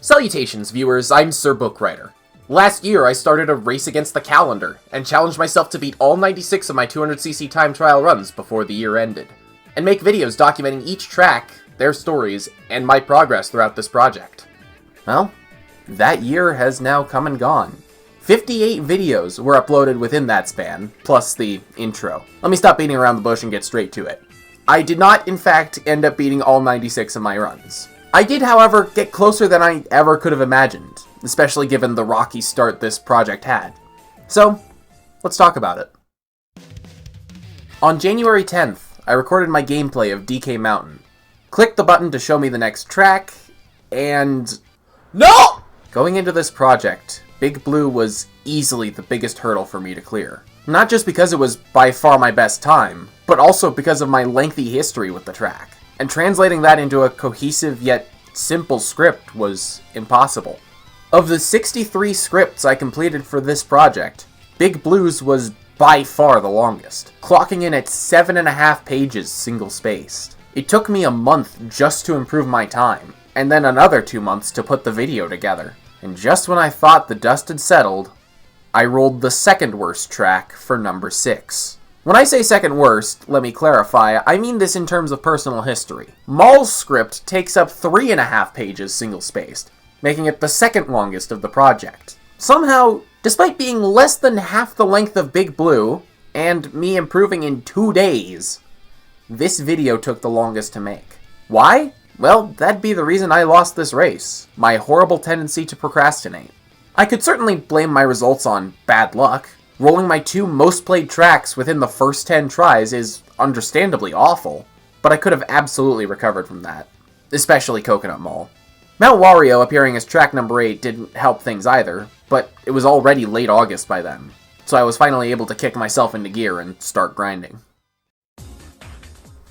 Salutations, viewers, I'm Sir Bookwriter. Last year, I started a race against the calendar, and challenged myself to beat all 96 of my 200cc time trial runs before the year ended, and make videos documenting each track, their stories, and my progress throughout this project. Well, that year has now come and gone. 58 videos were uploaded within that span, plus the intro. Let me stop beating around the bush and get straight to it. I did not, in fact, end up beating all 96 of my runs. I did, however, get closer than I ever could have imagined, especially given the rocky start this project had. So, let's talk about it. On January 10th, I recorded my gameplay of DK Mountain. Clicked the button to show me the next track, and... No! Going into this project, Big Blue was easily the biggest hurdle for me to clear. Not just because it was by far my best time, but also because of my lengthy history with the track. And translating that into a cohesive yet simple script was impossible. Of the 63 scripts I completed for this project, Big Blue's was by far the longest, clocking in at 7.5 pages single-spaced. It took me a month just to improve my time, and then another 2 months to put the video together. And just when I thought the dust had settled, I rolled the second worst track for number 6. When I say second worst, let me clarify, I mean this in terms of personal history. Maul's script takes up 3.5 pages single-spaced, making it the second longest of the project. Somehow, despite being less than half the length of Big Blue, and me improving in 2 days, this video took the longest to make. Why? Well, that'd be the reason I lost this race. My horrible tendency to procrastinate. I could certainly blame my results on bad luck. Rolling my 2 most played tracks within the first 10 tries is understandably awful, but I could have absolutely recovered from that. Especially Coconut Mall. Mount Wario appearing as track number 8 didn't help things either, but it was already late August by then, so I was finally able to kick myself into gear and start grinding.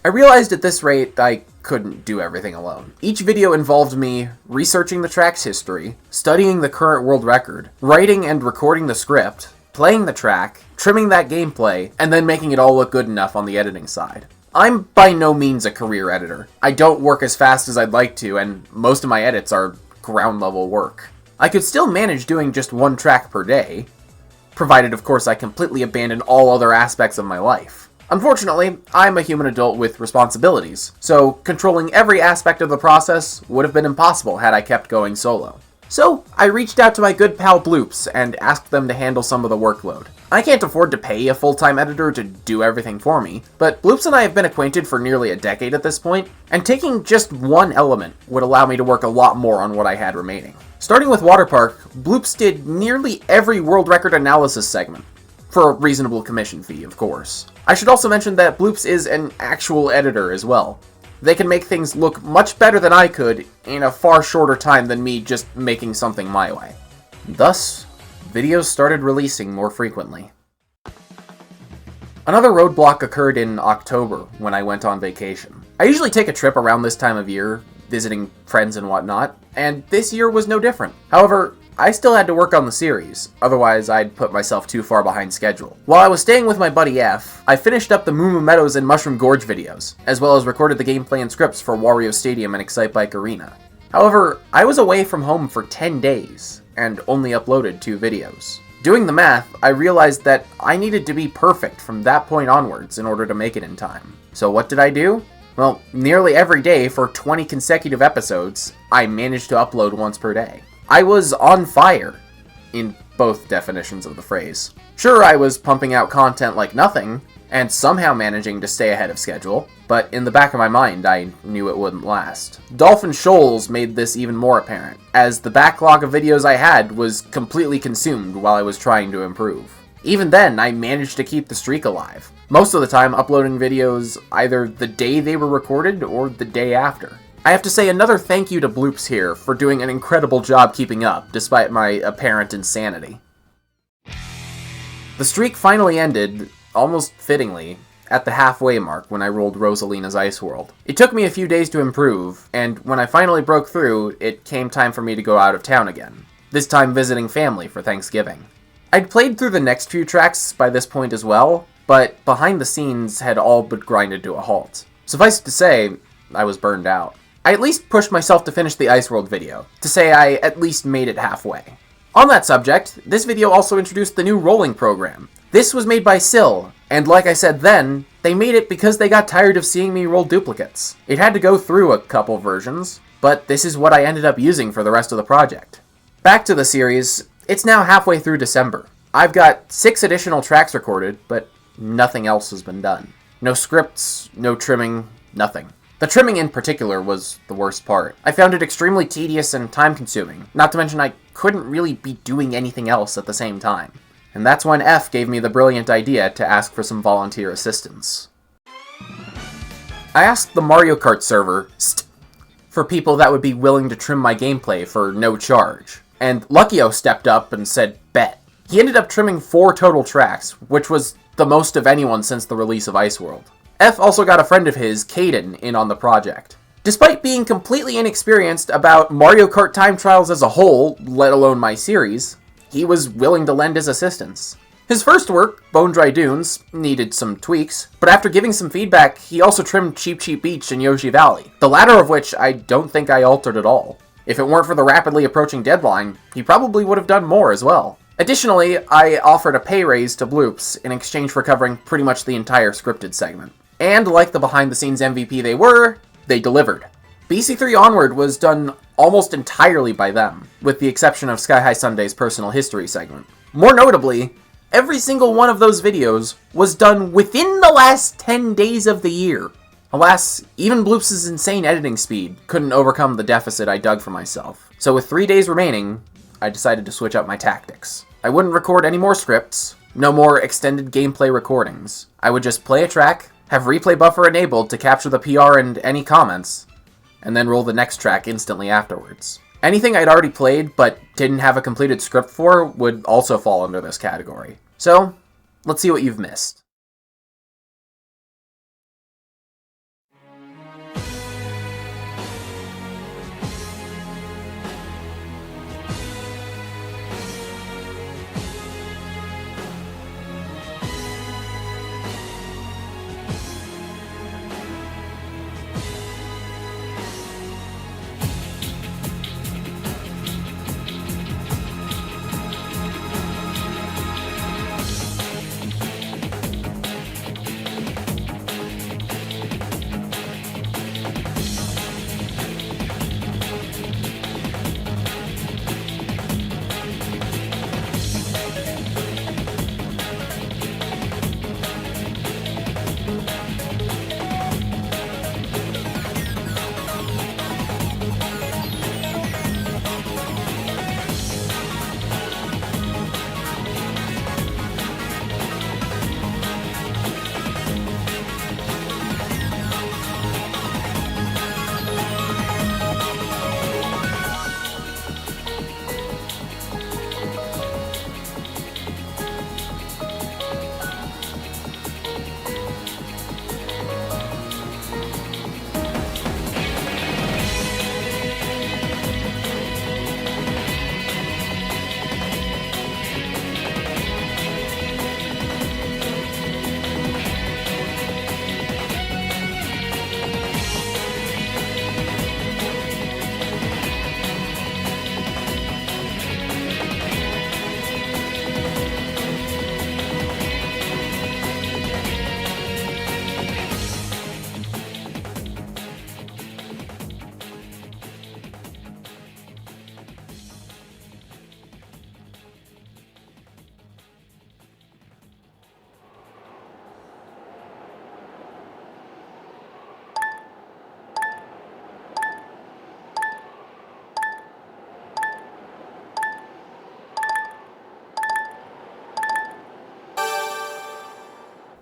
I realized at this rate I couldn't do everything alone. Each video involved me researching the track's history, studying the current world record, writing and recording the script, playing the track, trimming that gameplay, and then making it all look good enough on the editing side. I'm by no means a career editor. I don't work as fast as I'd like to, and most of my edits are ground-level work. I could still manage doing just 1 track per day, provided of course I completely abandon all other aspects of my life. Unfortunately, I'm a human adult with responsibilities, so controlling every aspect of the process would have been impossible had I kept going solo. So, I reached out to my good pal Bloops and asked them to handle some of the workload. I can't afford to pay a full-time editor to do everything for me, but Bloops and I have been acquainted for nearly a decade at this point, and taking just one element would allow me to work a lot more on what I had remaining. Starting with Water Park, Bloops did nearly every world record analysis segment, for a reasonable commission fee, of course. I should also mention that Bloops is an actual editor as well. They can make things look much better than I could in a far shorter time than me just making something my way. Thus, videos started releasing more frequently. Another roadblock occurred in October when I went on vacation. I usually take a trip around this time of year, visiting friends and whatnot, and this year was no different. However, I still had to work on the series, otherwise I'd put myself too far behind schedule. While I was staying with my buddy F, I finished up the Moo Moo Meadows and Mushroom Gorge videos, as well as recorded the gameplay and scripts for Wario Stadium and Excitebike Arena. However, I was away from home for 10 days, and only uploaded 2 videos. Doing the math, I realized that I needed to be perfect from that point onwards in order to make it in time. So what did I do? Well, nearly every day for 20 consecutive episodes, I managed to upload once per day. I was on fire, in both definitions of the phrase. Sure, I was pumping out content like nothing, and somehow managing to stay ahead of schedule, but in the back of my mind, I knew it wouldn't last. Dolphin Shoals made this even more apparent, as the backlog of videos I had was completely consumed while I was trying to improve. Even then, I managed to keep the streak alive, most of the time uploading videos either the day they were recorded or the day after. I have to say another thank you to Bloops here for doing an incredible job keeping up, despite my apparent insanity. The streak finally ended, almost fittingly, at the halfway mark when I rolled Rosalina's Ice World. It took me a few days to improve, and when I finally broke through, it came time for me to go out of town again, this time visiting family for Thanksgiving. I'd played through the next few tracks by this point as well, but behind the scenes had all but grinded to a halt. Suffice it to say, I was burned out. I at least pushed myself to finish the Ice World video, to say I at least made it halfway. On that subject, this video also introduced the new rolling program. This was made by Syl, and like I said then, they made it because they got tired of seeing me roll duplicates. It had to go through a couple versions, but this is what I ended up using for the rest of the project. Back to the series, it's now halfway through December. I've got 6 additional tracks recorded, but nothing else has been done. No scripts, no trimming, nothing. The trimming in particular was the worst part. I found it extremely tedious and time-consuming, not to mention I couldn't really be doing anything else at the same time. And that's when F gave me the brilliant idea to ask for some volunteer assistance. I asked the Mario Kart server for people that would be willing to trim my gameplay for no charge, and Luckyo stepped up and said bet. He ended up trimming 4 total tracks, which was the most of anyone since the release of Ice World. F also got a friend of his, Caden, in on the project. Despite being completely inexperienced about Mario Kart time trials as a whole, let alone my series, he was willing to lend his assistance. His first work, Bone Dry Dunes, needed some tweaks, but after giving some feedback, he also trimmed Cheap Cheap Beach and Yoshi Valley, the latter of which I don't think I altered at all. If it weren't for the rapidly approaching deadline, he probably would have done more as well. Additionally, I offered a pay raise to Bloops in exchange for covering pretty much the entire scripted segment. And like the behind-the-scenes MVP they were, they delivered. BC3 Onward was done almost entirely by them, with the exception of Sky High Sunday's personal history segment. More notably, every single one of those videos was done within the last 10 days of the year. Alas, even Bloops' insane editing speed couldn't overcome the deficit I dug for myself. So with 3 days remaining, I decided to switch up my tactics. I wouldn't record any more scripts, no more extended gameplay recordings. I would just play a track, have replay buffer enabled to capture the PR and any comments, and then roll the next track instantly afterwards. Anything I'd already played but didn't have a completed script for would also fall under this category. So, let's see what you've missed.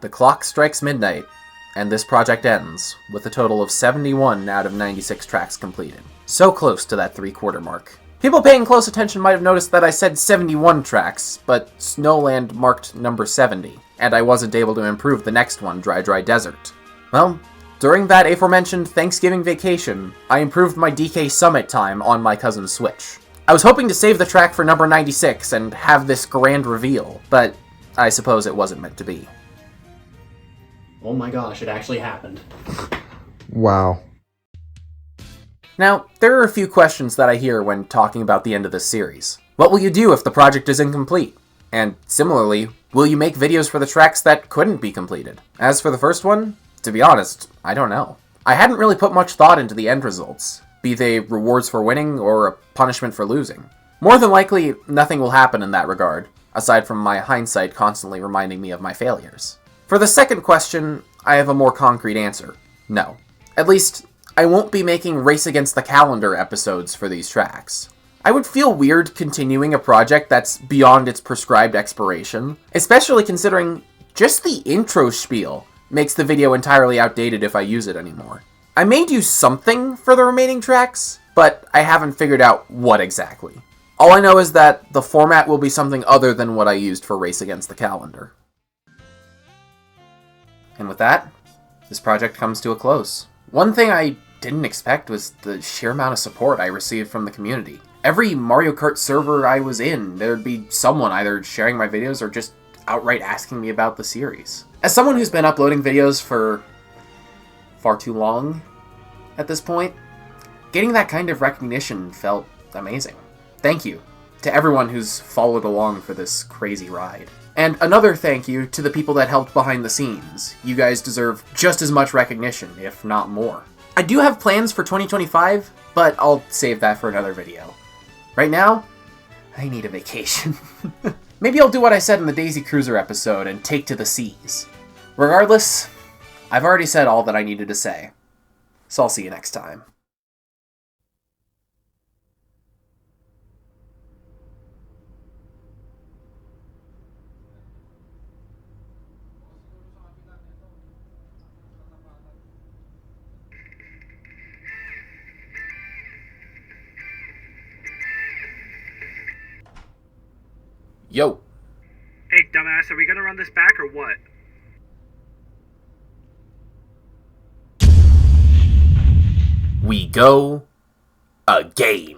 The clock strikes midnight, and this project ends, with a total of 71 out of 96 tracks completed. So close to that 3/4 mark. People paying close attention might have noticed that I said 71 tracks, but Snowland marked number 70, and I wasn't able to improve the next one, Dry Dry Desert. Well, during that aforementioned Thanksgiving vacation, I improved my DK Summit time on my cousin's Switch. I was hoping to save the track for number 96 and have this grand reveal, but I suppose it wasn't meant to be. Oh my gosh, it actually happened. Wow. Now, there are a few questions that I hear when talking about the end of this series. What will you do if the project is incomplete? And similarly, will you make videos for the tracks that couldn't be completed? As for the first one, to be honest, I don't know. I hadn't really put much thought into the end results, be they rewards for winning or a punishment for losing. More than likely, nothing will happen in that regard, aside from my hindsight constantly reminding me of my failures. For the second question, I have a more concrete answer. No. At least, I won't be making Race Against the Calendar episodes for these tracks. I would feel weird continuing a project that's beyond its prescribed expiration, especially considering just the intro spiel makes the video entirely outdated if I use it anymore. I may do something for the remaining tracks, but I haven't figured out what exactly. All I know is that the format will be something other than what I used for Race Against the Calendar. And with that, this project comes to a close. One thing I didn't expect was the sheer amount of support I received from the community. Every Mario Kart server I was in, there'd be someone either sharing my videos or just outright asking me about the series. As someone who's been uploading videos for far too long at this point, getting that kind of recognition felt amazing. Thank you to everyone who's followed along for this crazy ride. And another thank you to the people that helped behind the scenes. You guys deserve just as much recognition, if not more. I do have plans for 2025, but I'll save that for another video. Right now, I need a vacation. Maybe I'll do what I said in the Daisy Cruiser episode and take to the seas. Regardless, I've already said all that I needed to say. So I'll see you next time. Yo. Hey, dumbass, are we gonna run this back or what? We go a game.